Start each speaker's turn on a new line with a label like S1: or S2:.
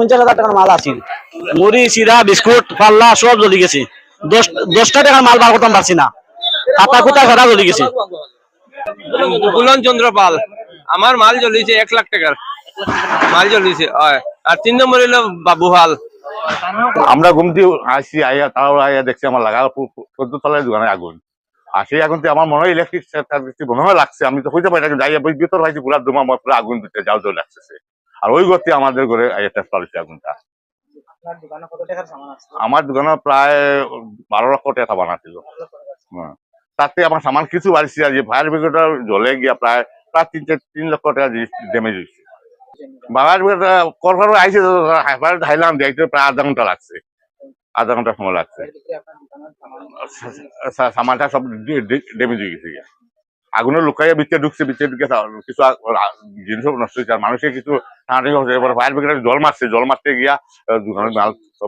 S1: 50,000 টাকার মাল আছিল, মুড়ি চিরা বিস্কুট পাল্লা সব জ্বলি গেছে। 10টা টাকার মাল বার করতাম পারছি না, খাতা খুতা সারা জ্বলি গেছে।
S2: বুলন চন্দ্র পাল, আমার মাল জ্বলিছে 1 লাখ টাকার মাল জ্বলিছে। আর 3 নম্বর হইলো বাবু হাল।
S3: আমরা ঘুমতে আসি, আইয়া তাও আইয়া দেখছি আমার লাগা 14 তলায় দোকানে আগুন। আর সেই আগুনতে আমার মনে হয় ইলেকট্রিক মনে হয় লাগছে, আমি তো হইতে পারি না, যাইয়া ভিতর হয়েছি পুরা দমা পুরো আগুন দিতে যাও জল লাগতেছে। আর ওই গতি আমাদের ঘরে ট্রান্সফার হয়েছে আগুনটা। আমার দোকানে প্রায় 12 লক্ষ টাকা বানাছিল। তাতে আমার সামান কিছু বাড়ছে, আর যে ফায়ার ব্রিগেড জ্বলে গিয়া প্রায় 3 লক্ষ টাকা ড্যামেজ হয়েছে। ফায়ার ব্রিগেড করবার আইসে হাইলাম দেখতে প্রায় আধা ঘন্টা লাগছে, আধা ঘন্টা সময় লাগছে। সামানটা সব ড্যামেজ হয়ে গেছে। আগুনের লুকাইয়া ভিতরে ঢুকছে, ভিতরে ঢুকে কিছু জিনিস নষ্ট হয়েছে, আর মানুষের কিছু ফায়ার ব্রিগেড জল মারছে, জল মারতে গিয়া দোকানের মাল সব